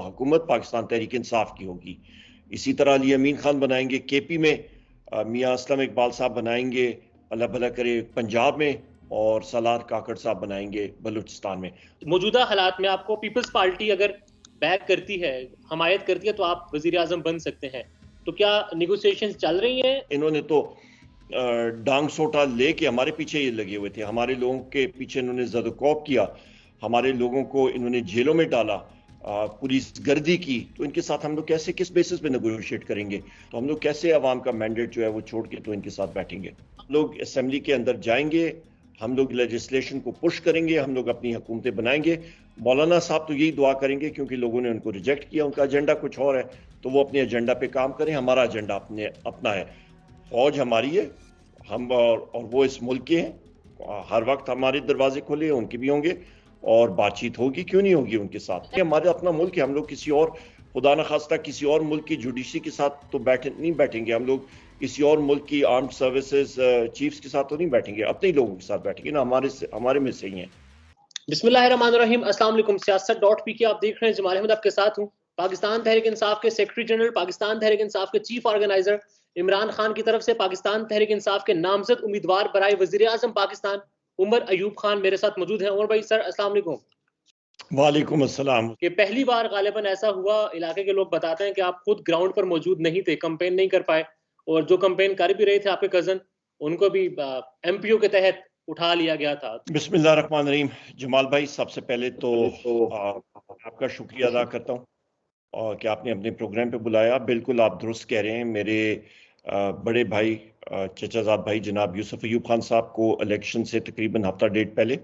हुकूमत पाकिस्तान तहरीक इंसाफ की होगी। इसी तरह अली अमीन खान बनाएंगे केपी में, मियाँ असलम इकबाल साहब बनाएंगे अल्लाह भला करे पंजाब में, और सलार काकड़ साहब बनाएंगे बलूचिस्तान में। मौजूदा हालात में आपको पीपल्स पार्टी अगर बैक करती है, हमायत करती है, तो आप वजीर आजम बन सकते हैं। तो क्या निगोशिएशंस चल रही हैं? इन्होंने तो डांग सोटा लेके हमारे पीछे ये लगे हुए थे, हमारे लोगों के पीछे इन्होंने ज़दोकौब किया, हमारे लोगों को इन्होंने जेलों में डाला, पुलिस गर्दी की। तो इनके साथ हम लोग कैसे, किस बेसिस पे नेगोशिएट करेंगे? तो हम लोग कैसे अवाम का मैंडेट जो है वो छोड़ के तो इनके साथ बैठेंगे? हम लोग असेंबली के अंदर जाएंगे, हम लोग लेजिस्लेशन को पुश करेंगे, हम लोग अपनी हुकूमतें बनाएंगे। मौलाना साहब तो यही दुआ करेंगे क्योंकि लोगों ने उनको रिजेक्ट किया, उनका एजेंडा कुछ और है, तो वो अपने एजेंडा पे काम करें। हमारा एजेंडा अपना है, फौज हमारी है, हम और वो इस मुल्क के हैं। हर वक्त हमारे दरवाजे खुले हैं, उनके भी होंगे, और बातचीत होगी, क्यों नहीं होगी उनके साथ। हमारा अपना मुल्क है, हम लोग किसी और, खुदा न खास्ता किसी और मुल्क की जुडिशरी के साथ तो नहीं बैठेंगे। हम लोग किसी और मुल्क की आर्म्ड सर्विसेज चीफ्स के साथ तो नहीं बैठेंगे, अपने ही लोगों के साथ बैठेंगे ना, हमारे में से ही हैं। बिस्मिल्लाहिर्रहमानिर्रहीम, अस्सलाम वालेकुम। सियासत.pk आप देख रहे हैं, जमाल अहमद आपके साथ हूं। पाकिस्तान तहरीक इंसाफ के सेक्रेटरी जनरल, पाकिस्तान तहरीक इंसाफ के चीफ ऑर्गेनाइजर इमरान खान की तरफ से पाकिस्तान तहरीक इंसाफ के नामजद उम्मीदवार बराए वजीर आजम पाकिस्तान उमर अयूब खान मेरे साथ मौजूद हैं। उमर भाई, सर अस्सलाम वालेकुम। वालेकुम अस्सलाम। कि पहली बार गालिबन ऐसा हुआ, इलाके के लोग बताते हैं कि आप खुद ग्राउंड पर मौजूद नहीं थे, कंपेन नहीं कर पाए, और जो कंपेन कर भी रहे थे आपके कजन, उनको भी एमपीओ के तहत उठा लिया गया था। बिस्मिल्लाहिर्रहमानिर्रहीम। जमाल भाई, सबसे पहले तो आपका शुक्रिया अदा करता हूँ और कि आपने अपने प्रोग्राम पे बुलाया। बिल्कुल आप दुरुस्त कह रहे हैं। मेरे बड़े भाई, चचाजाद भाई जनाब यूसुफ अयूब खान साहब को इलेक्शन से तकरीबन हफ्ता डेढ़ पहले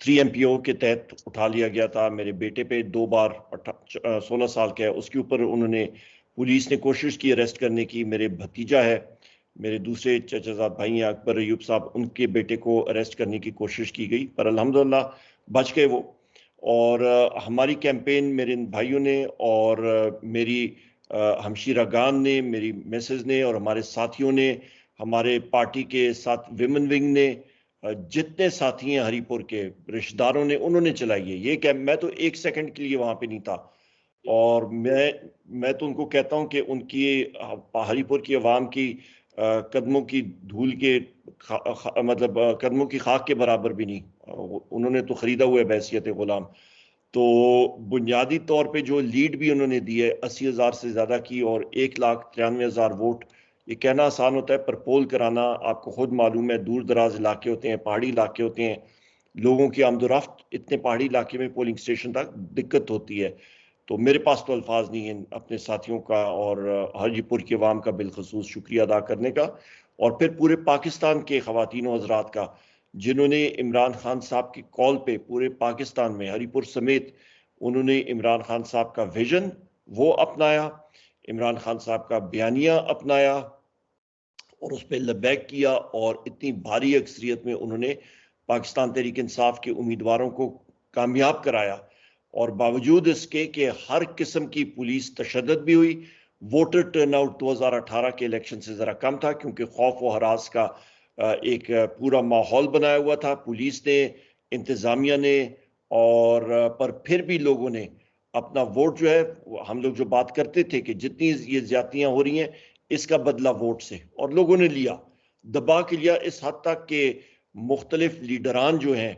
3 MPO के तहत उठा लिया गया था। मेरे बेटे पे 2 बार 16 साल का है, उसके ऊपर उन्होंने, पुलिस ने कोशिश की अरेस्ट करने की। मेरे भतीजा है, मेरे दूसरे चचाजाद भाई हैं अकबर अयूब साहब, उनके बेटे को अरेस्ट करने की कोशिश की गई, पर अल्हम्दुलिल्लाह बच गए वो। और हमारी कैंपेन मेरे भाइयों ने और मेरी हमशीरागान ने, मेरी मिसेज ने और हमारे साथियों ने, हमारे पार्टी के साथ विमेन विंग ने, जितने साथी हैं हरीपुर के रिश्तेदारों ने, उन्होंने चलाई है ये कैंप। मैं तो 1 सेकंड के लिए वहां पे नहीं था, और मैं तो उनको कहता हूं कि उनकी हरीपुर की आवाम की कदमों की धूल के मतलब कदमों की खाक के बराबर भी नहीं, उन्होंने तो खरीदा हुआ है बहैसियत गुलाम। तो बुनियादी तौर पे जो लीड भी उन्होंने दी है 80,000 से ज़्यादा की, और 1,93,000 वोट, ये कहना आसान होता है पर पोल कराना आपको खुद मालूम है। दूर दराज इलाके होते हैं, पहाड़ी इलाके होते हैं, लोगों की आमदोरफ्त इतने पहाड़ी इलाके में पोलिंग स्टेशन तक दिक्कत होती है। तो मेरे पास तो अल्फाज नहीं है अपने साथियों का और हाजीपुर के अवाम का बिलखसूस शुक्रिया अदा करने का, और फिर पूरे पाकिस्तान के ख़वातीन और हज़रात का, जिन्होंने इमरान खान साहब की कॉल पे पूरे पाकिस्तान में हरीपुर समेत उन्होंने इमरान खान साहब का विजन वो अपनाया, इमरान खान साहब का बयानिया अपनाया और उस पर लबैक किया, और इतनी भारी अक्सरियत में उन्होंने पाकिस्तान तहरीक इंसाफ के उम्मीदवारों को कामयाब कराया। और बावजूद इसके कि हर किस्म की पुलिस तशद्दुद भी हुई, वोटर टर्नआउट 2018 के इलेक्शन से ज़रा कम था क्योंकि खौफ व हरास का एक पूरा माहौल बनाया हुआ था पुलिस ने, इंतज़ामिया ने, और पर फिर भी लोगों ने अपना वोट जो है, हम लोग जो बात करते थे कि जितनी ये ज्यादतियां हो रही हैं इसका बदला वोट से, और लोगों ने लिया, दबा के लिया, इस हद तक के मुख्तलिफ लीडरान जो हैं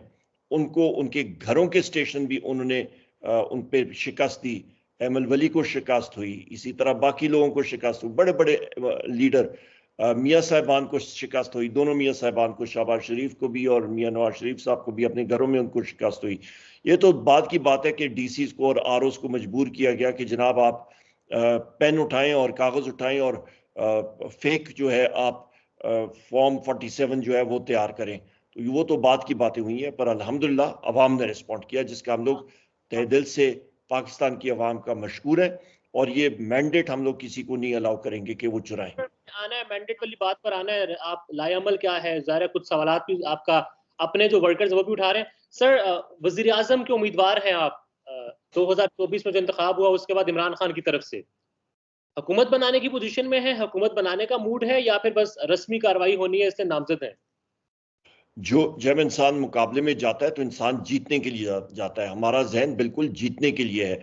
उनको उनके घरों के स्टेशन भी उन्होंने उन पर शिकस्त दी। अहमद वली को शिकस्त हुई, इसी तरह बाकी लोगों को शिकस्त हुई, बड़े बड़े लीडर, मियाँ साहिबान को शिकस्त हुई, दोनों मियाँ साहिबान को, शहबाज शरीफ को भी और मियाँ नवाज शरीफ साहब को भी, अपने घरों में उनको शिकस्त हुई। ये तो बाद की बात है कि डीसी को और आरओस को मजबूर किया गया कि जनाब आप पेन उठाएं और कागज उठाएं और फेक जो है आप फॉर्म 47 जो है वो तैयार करें। तो वो तो बात की बातें हुई हैं, पर अल्हम्दुलिल्लाह अवाम ने रिस्पॉन्ड किया, जिसका हम लोग तहे दिल से पाकिस्तान की अवाम का मशकूर है, और ये मैंडेट हम लोग किसी को नहीं अलाउ करेंगे कि वो चुराएं। आना है, मैंडेट वाली बात पर आना है। आप लाएअमल क्या है, ज़ाहिर है कुछ सवालात भी आपका अपने जो वर्कर्स वो भी उठा रहे हैं। सर, वजीर आजम के उम्मीदवार हैं आप, 2024 में जो इंतखाब हुआ उसके बाद इमरान खान की तरफ से हुकूमत बनाने की पोजीशन में है, हुकूमत बनाने का मूड है, या फिर बस रस्मी कार्रवाई होनी है इसलिए नामजद है? जब इंसान मुकाबले में जाता है तो इंसान जीतने के लिए जाता है, हमारा जहन बिल्कुल जीतने के लिए है,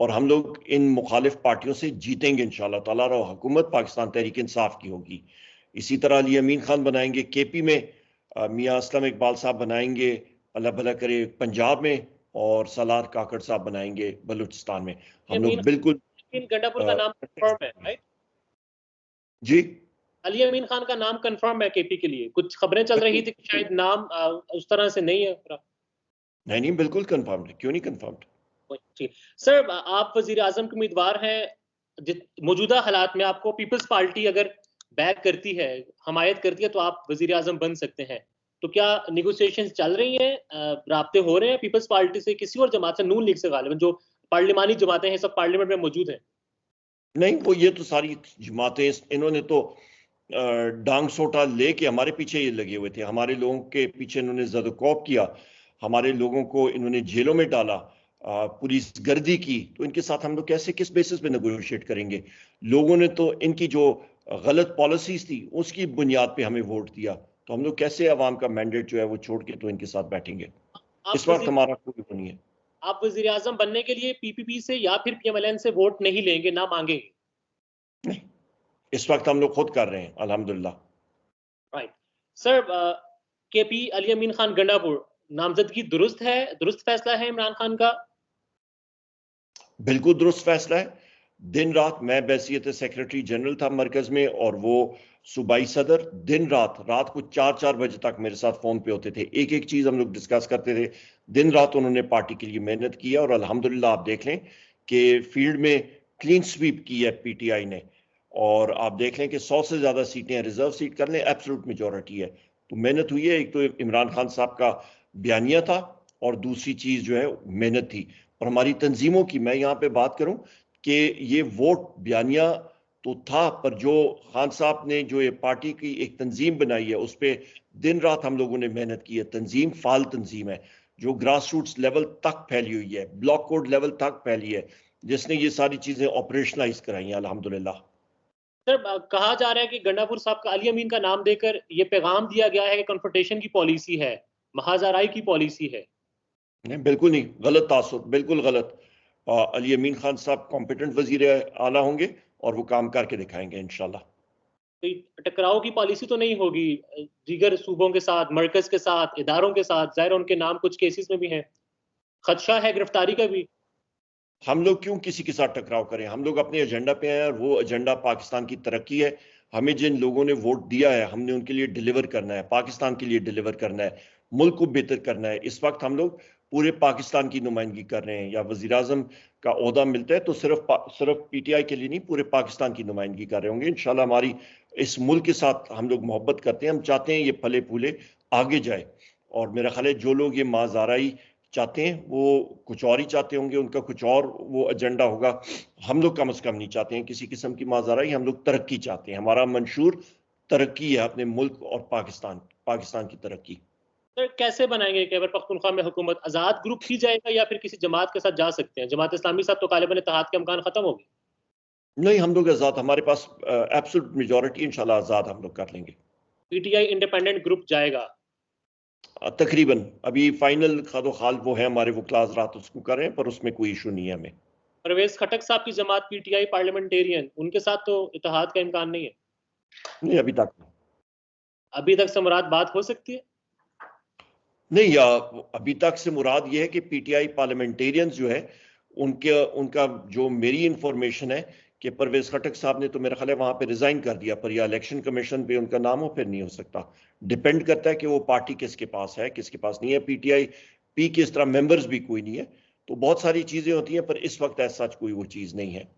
और हम लोग इन मुखालिफ पार्टियों से जीतेंगे इंशाल्लाह ताला, और हुकूमत पाकिस्तान तहरीक इंसाफ की होगी। इसी तरह अली अमीन खान बनाएंगे केपी में, मियाँ असलम इकबाल साहब बनाएंगे अल्लाह भला करे पंजाब में, और सलार काकड़ साहब बनाएंगे बलूचिस्तान में। हम लोग बिल्कुल गंडापुर का नाम कंफर्म है, राइट? जी, अली अमीन खान का नाम कंफर्म है केपी के लिए? कुछ खबरें चल रही थी कि शायद नाम उस तरह से नहीं है। नहीं नहीं, बिल्कुल कंफर्म है, क्यों नहीं कंफर्म। ठीक सर, आप वजीर आजम के उम्मीदवार हैं। मौजूदा हालात में आपको पीपल्स पार्टी अगर बैक करती है, हमायत करती है, तो आप वजीर आजम बन सकते हैं। तो क्या निगोशिएशंस चल रही हैं, राब्ते हो रहे हैं पीपल्स पार्टी से, किसी और जमात से, नून लीग से गालिबन, जो पार्लिमानी जमातें हैं सब पार्लियामेंट में मौजूद हैं? नहीं, वो ये तो सारी जमातें इन्होंने तो डांग सोटा लेके हमारे पीछे ये लगे हुए थे, हमारे लोगों के पीछे इन्होंने ज़दोकौब किया, हमारे लोगों को इन्होंने जेलों में डाला, पुलिस गर्दी की। तो इनके साथ हम लोग कैसे, किस बेसिस पे नेगोशिएट करेंगे? लोगों ने तो इनकी जो गलत पॉलिसीज थी उसकी बुनियाद पे हमें वोट दिया, तो हम लोग कैसे अवाम का मैंडेट जो है वो छोड़ के तो इनके साथ बैठेंगे? इस वक्त हमारा कोई वो नहीं है। आप वजीर आजम बनने के लिए पीपीपी से या फिर पीएमएलएन से वोट नहीं लेंगे, ना मांगेंगे? नहीं, इस वक्त हम लोग खुद कर रहे हैं अल्हम्दुलिल्लाह। राइट सर, केपी अली अमीन खान गंडापुर नामजदगी दुरुस्त है, दुरुस्त फैसला है इमरान खान का? बिल्कुल दुरुस्त फैसला है। दिन रात मैं बैसियत सेक्रेटरी जनरल था मरकज में, और वो सूबाई सदर दिन रात को 4-4 बजे तक मेरे साथ फोन पे होते थे, एक एक चीज हम लोग डिस्कस करते थे। दिन रात उन्होंने पार्टी के लिए मेहनत की है, और अल्हम्दुलिल्लाह आप देख लें कि फील्ड में क्लीन स्वीप की है पीटीआई ने, और आप देख लें कि 100 से ज्यादा सीटें रिजर्व सीट कर लें, एब्सोल्यूट मेजोरिटी है। तो मेहनत हुई है। एक तो इमरान खान साहब का बयानिया था, और दूसरी चीज जो है मेहनत थी। और हमारी तंजीमों की मैं यहाँ पे बात करूं कि ये वोट बयानिया तो था, पर जो खान साहब ने जो ये पार्टी की एक तंजीम बनाई है उस पर दिन रात हम लोगों ने मेहनत की है। तंजीम फाल तंजीम है जो ग्रास रूट्स लेवल तक फैली हुई है, ब्लॉक कोड लेवल तक फैली है, जिसने ये सारी चीजें ऑपरेशनलाइज कराई हैं अल्हम्दुलिल्लाह। सर, कहा जा रहा है कि गंडापुर साहब का अली अमीन का नाम देकर ये पैगाम दिया गया है कि कन्फ्रंटेशन की पॉलिसी है, महाजराई की पॉलिसी है। नहीं, बिल्कुल नहीं, गलत तासुर, बिल्कुल गलत। अली अमीन खान साहब कॉम्पिटेंट वजीर आला होंगे, और वो काम करके दिखाएंगे इंशाल्लाह। तो टकराव की पॉलिसी तो नहीं होगी दीगर सूबों के साथ, मरकज के साथ, इदारों के साथ? जाहिर उनके नाम कुछ केसेस में भी हैं, खदशा है गिरफ्तारी का भी। हम लोग क्यों किसी के साथ टकराव करें? हम लोग अपने एजेंडा पे हैं, और वो एजेंडा पाकिस्तान की तरक्की है। हमें जिन लोगों ने वोट दिया है हमने उनके लिए डिलीवर करना है, पाकिस्तान के लिए डिलीवर करना है, मुल्क को बेहतर करना है। इस वक्त हम लोग पूरे पाकिस्तान की नुमाइंदगी कर रहे हैं, या वजीर आजम का ओहदा मिलता है तो सिर्फ पीटीआई के लिए नहीं, पूरे पाकिस्तान की नुमाइंदगी कर रहे होंगे इंशाल्लाह। हमारी इस मुल्क के साथ हम लोग मोहब्बत करते हैं, हम चाहते हैं ये फले फूले आगे जाए। और मेरा ख्याल है जो लोग ये माजाराई चाहते हैं वो कुछ और ही चाहते होंगे, उनका कुछ और वो एजेंडा होगा। हम लोग कम से कम नहीं चाहते हैं किसी किस्म की माजराई, हम लोग तरक्की चाहते हैं। हमारा मंशूर तरक्की है, अपने मुल्क और पाकिस्तान की तरक्की। सर, कैसे बनाएंगे खैबर पख्तूनख्वा में हुकूमत? आज़ाद ग्रुप ही जाएगा या फिर किसी जमात के साथ जा सकते हैं? जमात इस्लामी साथ तो गालिबन इत्तेहाद के अमकान खत्म हो गए। नहीं, हम लोग आज़ाद, हमारे पास एब्सोल्यूट मेजोरिटी, इंशाल्लाह आज़ाद हम लोग कर लेंगे। पीटीआई इंडिपेंडेंट ग्रुप जाएगा? तकरीबन अभी फाइनल खादो खाल वो है हमारे, वो क्लास रात उसको कर रहे हैं, पर उसमें कोई इशू नहीं है हमें। परवेज खटक साहब की जमात पीटीआई पार्लियामेंटेरियन, उनके साथ तो इत्तेहाद का इम्कान नहीं है? नहीं, अभी तक अभी तक से मुराद बात हो सकती है? नहीं। अभी तक से मुराद ये है कि पीटीआई पार्लियामेंटेरियंस जो है उनके उनका जो मेरी इंफॉर्मेशन है कि परवेज खटक साहब ने तो मेरा ख्याल है वहां पे रिजाइन कर दिया, पर या इलेक्शन कमीशन पे उनका नाम हो फिर नहीं हो सकता। डिपेंड करता है कि वो पार्टी किसके पास है किसके पास नहीं है। पीटीआई पी की इस तरह मेंबर्स भी कोई नहीं है, तो बहुत सारी चीजें होती हैं, पर इस वक्त ऐसा कोई वो चीज नहीं है।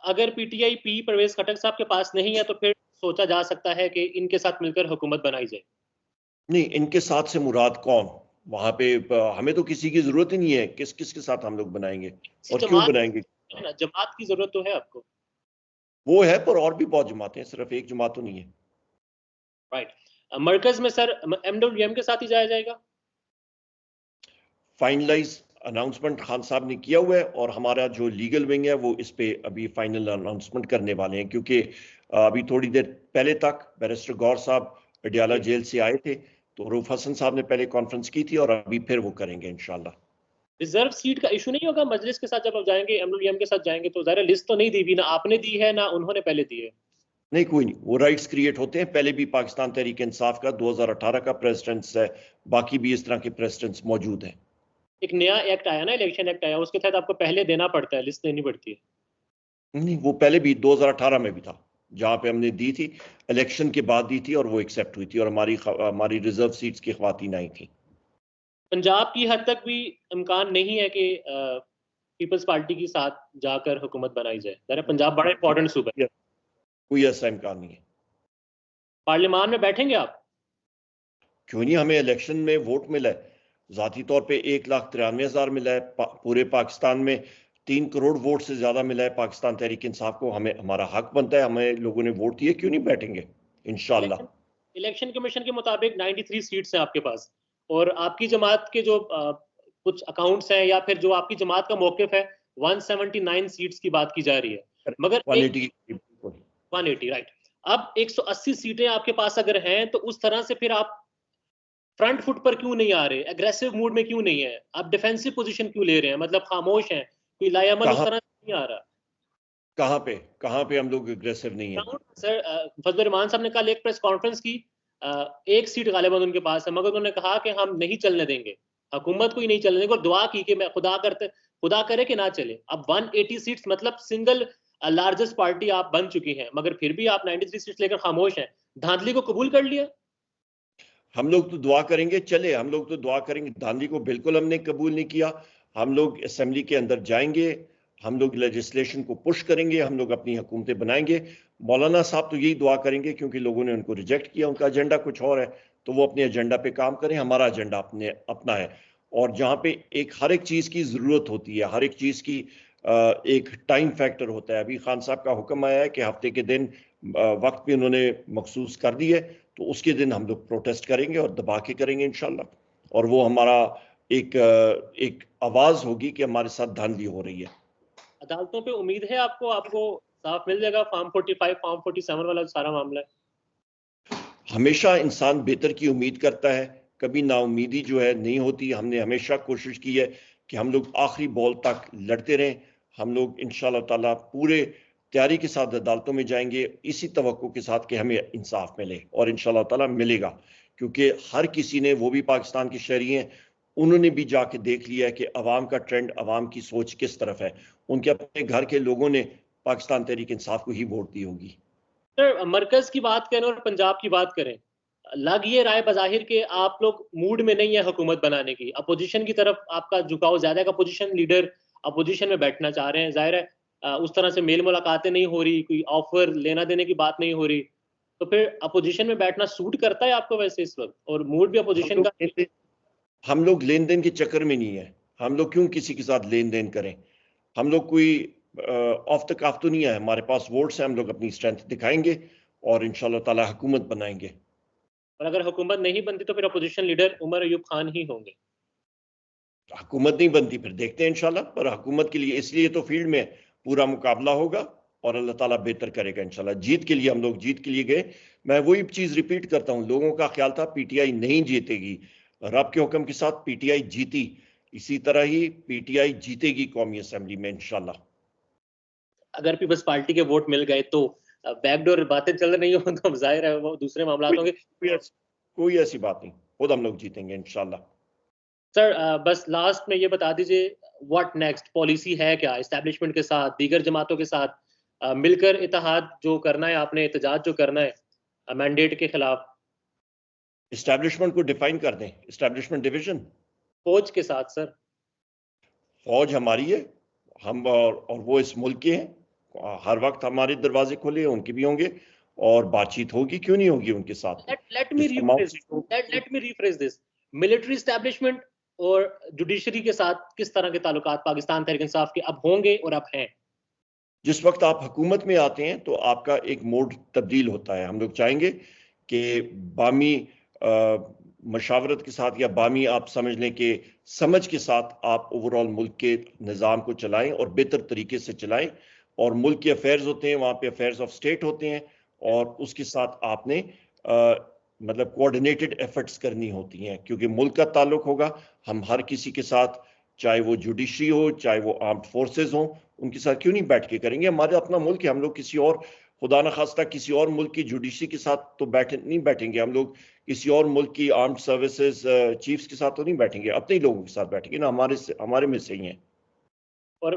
अगर पीटीआई पी परवेज खटक साहब के पास नहीं है तो फिर सोचा जा सकता है कि इनके साथ मिलकर हुकूमत बनाई जाए? नहीं, इनके साथ से मुराद कौन? वहां पे हमें तो किसी की जरूरत ही नहीं है, किस किस के साथ हम लोग बनाएंगे और क्यों जमात बनाएंगे? है ना, जमात की जरूरत तो है आपको। वो है, पर और भी बहुत जमातें हैं, सिर्फ एक जमात तो नहीं है। राइट। मरकज में सर एमडब्ल्यूएम के साथ ही जाया जाएगा? फाइनलाइज अनाउंसमेंट खान साहब ने किया हुआ है, और हमारा जो लीगल विंग है वो इस पे अभी फाइनल अनाउंसमेंट करने वाले हैं, क्योंकि अभी थोड़ी देर पहले तक बैरिस्टर गौर साहब पटियाला जेल से आए थे, तो रूफ हसन साहब ने पहले कॉन्फ्रेंस की थी, और अभी फिर वो करेंगे इंशाल्लाह। रिजर्व सीट का इशू नहीं होगा मजलिस के साथ जब आप जाएंगे, MWM के साथ जाएंगे तो ज़ाहिर लिस्ट तो नहीं दी भी, ना आपने दी है ना उन्होंने पहले दी है। नहीं, कोई नहीं, वो राइट्स क्रिएट होते हैं। पहले भी पाकिस्तान तहरीक इंसाफ का 2018 का प्रेसिडेंट्स है, बाकी भी इस तरह के प्रेसिडेंट्स मौजूद हैं। एक नया एक्ट आया ना, इलेक्शन एक्ट आया, उसके तहत आपको पहले देना पड़ता है, लिस्ट देनी पड़ती है। नहीं, वो पहले भी 2018 में भी था, जहां पे हमने दी थी, इलेक्शन के बाद दी थी और वो एक्सेप्ट हुई थी और हमारी रिजर्व सीट्स की खवातीन आई थी। पंजाब की हद तक भी इम्कान नहीं है कि पीपल्स पार्टी के साथ जाकर हुकूमत बनाई जाए? ज़रा पंजाब बड़ा इंपॉर्टेंट सूबा है। कोई ऐसा इम्कान नहीं है। पार्लियामान में बैठेंगे आप? क्यों नहीं, हमें इलेक्शन में वोट मिला है, जाती तौर पे 1,93,000 मिला है, पूरे पाकिस्तान में 3 करोड़ वोट से ज्यादा मिला है पाकिस्तान तहरीक इंसाफ को। हमें हमारा हक बनता है, हमें लोगों ने वोट दिए, क्यों नहीं बैठेंगे इंशाल्लाह। इलेक्शन कमीशन के मुताबिक 93 सीट्स हैं आपके पास, और आपकी जमात के जो कुछ अकाउंट्स हैं या फिर जो आपकी जमात का मौकिफ है, 179 सीट्स की बात की जा रही है, मगर 180 राइट। अब 180 सीटें आपके पास अगर हैं तो उस तरह से फिर आप फ्रंट फुट पर क्यों नहीं आ रहे, एग्रेसिव मूड में क्यों नहीं है, आप डिफेंसिव पोजीशन क्यों ले रहे हैं, मतलब खामोश हैं, कोई लायामल उस तरह से नहीं आ रहा? कहाँ पे हम लोग एग्रेसिव नहीं है? सर फजल रहमान साहब ने कल एक प्रेस कॉन्फ्रेंस की, एक सीट गालिबन उनके पास है, मगर उन्होंने कहा कि हम नहीं चलने देंगे, हुकूमत को ही नहीं चलने देंगे, और दुआ की कि मैं खुदा करे कि ना चले। अब 180 सीट्स मतलब सिंगल लार्जेस्ट पार्टी आप बन चुकी हैं, मगर फिर भी आप 93 सीट्स लेकर खामोश हैं। धांधली को कबूल कर लिया? हम लोग तो दुआ करेंगे चले, हम लोग तो दुआ करेंगे। धांधली को बिल्कुल हमने कबूल नहीं किया। हम लोग असेंबली के अंदर जाएंगे, हम लोग लेजिस्लेशन को पुश करेंगे, हम लोग अपनी हुकूमतें बनाएंगे। मौलाना साहब तो यही दुआ करेंगे, क्योंकि लोगों ने उनको रिजेक्ट किया, उनका एजेंडा कुछ और है, तो वो अपने एजेंडा पे काम करें, हमारा एजेंडा अपना है। और जहाँ पे हर एक चीज़ की ज़रूरत होती है, हर एक चीज़ की एक टाइम फैक्टर होता है। अभी खान साहब का हुक्म आया है कि हफ्ते के दिन वक्त भी उन्होंने मखसूस कर दी है, तो उसके दिन हम लोग प्रोटेस्ट करेंगे और दबा के करेंगे इंशाल्लाह। और वो हमारा एक आवाज़ होगी कि हमारे साथ धांधली हो रही है। अदालतों पे उम्मीद है आपको आपको साफ मिल जाएगा फॉर्म 45 फॉर्म 47 वाला सारा मामला है? हमेशा इंसान बेहतर की उम्मीद करता है, कभी नाउमीदी जो है नहीं होती। हमने हमेशा कोशिश की है कि हम लोग आखिरी बॉल तक लड़ते रहें। हम लोग इंशाल्लाह ताला पूरे तैयारी के साथ अदालतों में जाएंगे, इसी तवक्को के साथ कि हमें इंसाफ मिले, और इंशाल्लाह ताला मिलेगा। क्योंकि हर किसी ने, वो भी पाकिस्तान के शहरी हैं, उन्होंने भी जाके देख लिया है कि अवाम का ट्रेंड, अवाम की सोच किस तरफ है। उनके अपने घर के लोगों ने पाकिस्तान तहरीक इंसाफ को ही वोट दी होगी। सर मरकज की बात करें और पंजाब की बात करें, लग ये राय बजाहिर के आप लोग मूड में नहीं है हुकूमत बनाने की, अपोजिशन की तरफ आपका झुकाव ज्यादा है, अपोजिशन लीडर अपोजिशन में बैठना चाह रहे हैं, जाहिर है उस तरह से मेल मुलाकातें नहीं हो रही, कोई ऑफर लेना देने की बात नहीं हो रही, तो फिर अपोजिशन में बैठना सूट करता है आपको वैसे इस वक्त, और मूड भी अपोजिशन का? हम लोग लेन देन के चक्कर में नहीं है। हम लोग क्यों किसी के साथ लेन देन करें? हम लोग कोई ऑफ द काफ तो नहीं है, हमारे पास वोट्स हैं, हम लोग अपनी स्ट्रेंथ दिखाएंगे और इंशाल्लाह ताला हुकूमत बनाएंगे। और अगर हुकूमत नहीं बनती तो फिर अपोजिशन लीडर उमर अयूब खान ही होंगे? हुकूमत नहीं बनती फिर देखते हैं इंशाल्लाह, पर हुकूमत के लिए इसलिए तो फील्ड में पूरा मुकाबला होगा और अल्लाह ताला बेहतर करेगा इंशाल्लाह। जीत के लिए हम लोग जीत के लिए गए। मैं वही चीज रिपीट करता हूं, लोगों का ख्याल था पीटीआई नहीं जीतेगी, रब के हुक्म के साथ पीटीआई जीती। इसी तरह ही पीटीआई जीतेगी कौमी असेंबली में इंशाल्लाह। अगर पीपल्स पार्टी के वोट मिल गए तो बैकडोर बातें चल रही हो तो जाहिर है वो दूसरे मामला होंगे। कोई ऐसी बात नहीं, खुद हम लोग जीतेंगे इंशाल्लाह। सर बस लास्ट में ये बता दीजिए, व्हाट नेक्स्ट पॉलिसी है क्या, एस्टेब्लिशमेंट के साथ, दीगर जमातों के साथ मिलकर इत्तेहाद जो करना है आपने, एहतजाज जो करना है मैंडेट के खिलाफ? एस्टेब्लिशमेंट को डिफाइन कर दें, एस्टेब्लिशमेंट डिवीजन। फौज के साथ सर? फौज हमारी है, हम और वो इस मुल्क के हैं, हर वक्त हमारे दरवाजे खुले हैं, उनके भी होंगे और बातचीत होगी, क्यों नहीं होगी उनके साथ। Let me rephrase this, military establishment और जुडिशरी के साथ किस तरह के ताल्लुकात पाकिस्तान तहरीक इंसाफ के अब होंगे और अब हैं? जिस वक्त आप हुकूमत में आते हैं तो आपका एक मोड तब्दील होता है। हम लोग चाहेंगे कि बामी मशावरत के साथ, या बामी आप समझ लें कि समझ के साथ आप ओवरऑल मुल्क के निज़ाम को चलाएं और बेहतर तरीके से चलाएं। और मुल्क के अफेयर्स होते हैं, वहाँ पे अफेयर्स ऑफ स्टेट होते हैं, और उसके साथ आपने मतलब कोऑर्डिनेटेड एफर्ट्स करनी होती हैं, क्योंकि मुल्क का ताल्लुक होगा। हम हर किसी के साथ, चाहे वो जुडिशरी हो, चाहे वो आर्म्ड फोर्सेस हो, उनके साथ क्यों नहीं बैठ के करेंगे? हमारा अपना मुल्क है, हम लोग किसी और, खुदा न खास्ता किसी और मुल्क की जुडिशरी के साथ तो नहीं बैठेंगे। हम लोग किसी और मुल्क की आर्म्ड सर्विसेज चीफ्स के साथ तो नहीं बैठेंगे, अपने ही लोगों के साथ बैठेंगे ना, हमारे में से ही हैं। और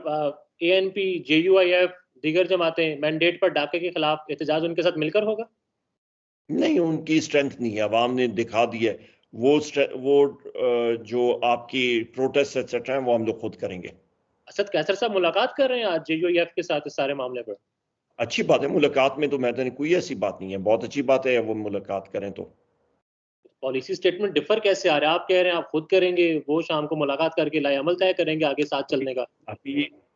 ANP, JUIF, दीगर जमातें मैंडेट पर डाके के खिलाफ एहतजाज उनके साथ मिलकर होगा? नहीं, उनकी स्ट्रेंथ नहीं है, अवाम ने दिखा दी है। वो जो आपकी प्रोटेस्ट एक्सेट्रा है वो हम लोग खुद करेंगे। असद कैसर साहब मुलाकात कर रहे हैं आज JUIF के साथ इस सारे मामले पर? अच्छी बात है, मुलाकात में तो मैं कोई ऐसी बात नहीं है, बहुत अच्छी बात है वो मुलाकात करें। तो पॉलिसी स्टेटमेंट डिफर कैसे आ रहा है? आप कह रहे हैं आप खुद करेंगे, वो शाम को मुलाकात करके लाएअमल तय करेंगे आगे साथ चलने का।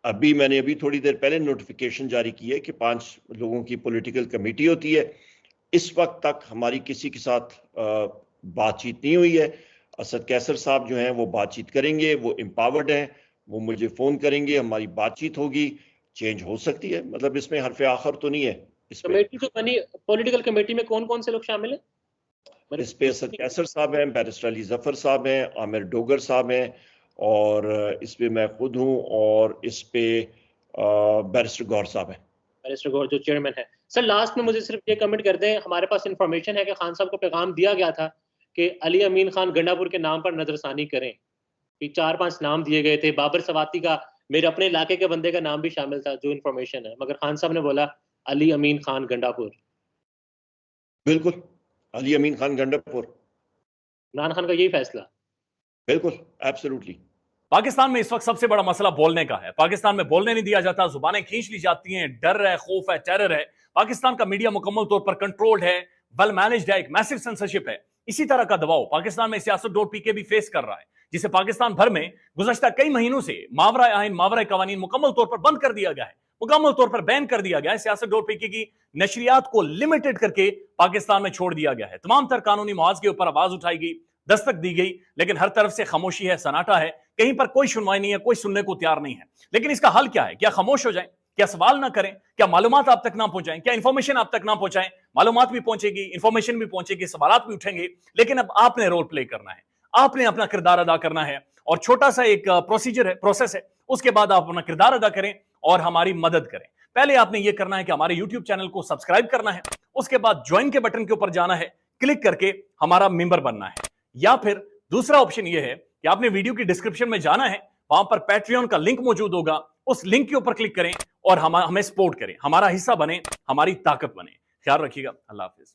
अभी मैंने थोड़ी देर पहले नोटिफिकेशन जारी की है कि 5 लोगों की पॉलिटिकल कमेटी होती है। इस वक्त तक हमारी किसी के साथ बातचीत नहीं हुई है। असद कैसर साहब जो हैं वो बातचीत करेंगे, वो एम्पावर्ड हैं, वो मुझे फोन करेंगे, हमारी बातचीत होगी। चेंज हो सकती है, मतलब इसमें हरफ आखिर तो नहीं है। कमेटी जो बनी, पॉलिटिकल कमेटी में कौन कौन से लोग शामिल हैं? इस पे असद कैसर साहब हैं, बैरिस्टर अली जफर साहब हैं, आमिर डोगर साहब हैं, और इस पे मैं खुद हूँ, और इस पे बैरिस्टर गौर साहब हैं। बैरिस्टर गौर जो चेयरमैन है। सर लास्ट में मुझे सिर्फ ये कमेंट कर दें, हमारे पास इंफॉर्मेशन है कि खान साहब को पैगाम दिया गया था कि अली अमीन खान गंडापुर के नाम पर नजरसानी करें। 4-5 नाम दिए गए थे, बाबर सवाती का, मेरे अपने इलाके के बंदे का नाम भी शामिल था, जो इन्फॉर्मेशन है, मगर खान साहब ने बोला अली अमीन खान गंडापुर। बिल्कुल, अली अमीन खान गंडापुर, इमरान खान का यही फैसला? बिल्कुल, एब्सोल्युटली। पाकिस्तान में इस वक्त सबसे बड़ा मसला बोलने का है। पाकिस्तान में बोलने नहीं दिया जाता, जुबानें खींच ली जाती हैं, डर है, खौफ है, टेरर है। पाकिस्तान का मीडिया मुकम्मल तौर पर कंट्रोल्ड है, वेल मैनेज्ड है, एक मैसिव सेंसरशिप है। इसी तरह का दबाव पाकिस्तान में siyaset.pk भी फेस कर रहा है, जिसे पाकिस्तान भर में गुज़श्ता कई महीनों से मावरा आइन, मावरा कवानीन मुकम्मल तौर पर बंद कर दिया गया है, मुकम्मल तौर पर बैन कर दिया गया है। siyaset.pk की नशरियात को लिमिटेड करके पाकिस्तान में छोड़ दिया गया है। तमाम तर कानूनी मुआवजे के ऊपर आवाज उठाई गई, दस्तक दी गई, लेकिन हर तरफ से खामोशी है, सन्नाटा है, कहीं पर कोई सुनवाई नहीं है, कोई सुनने को तैयार नहीं है। लेकिन इसका हल क्या है? क्या खामोश हो जाएं? क्या सवाल ना करें? क्या मालूमात आप तक ना पहुंचाएं? क्या इंफॉर्मेशन आप तक ना पहुंचाएं? मालूमात भी पहुंचेगी, इंफॉर्मेशन भी पहुंचेगी, सवालात भी उठेंगे, लेकिन अब आपने रोल प्ले करना है, आपने अपना किरदार अदा करना है। और छोटा सा एक प्रोसीजर है, प्रोसेस है, उसके बाद आप अपना किरदार अदा करें और हमारी मदद करें। पहले आपने यह करना है कि हमारे YouTube चैनल को सब्सक्राइब करना है, उसके बाद ज्वाइन के बटन के ऊपर जाना है, क्लिक करके हमारा मेंबर बनना है। या फिर दूसरा ऑप्शन यह है कि आपने वीडियो की डिस्क्रिप्शन में जाना है, वहां पर पैट्रियन का लिंक मौजूद होगा, उस लिंक के ऊपर क्लिक करें और हमें सपोर्ट करें, हमारा हिस्सा बने, हमारी ताकत बने। ख्याल रखिएगा। अल्लाह हाफिज।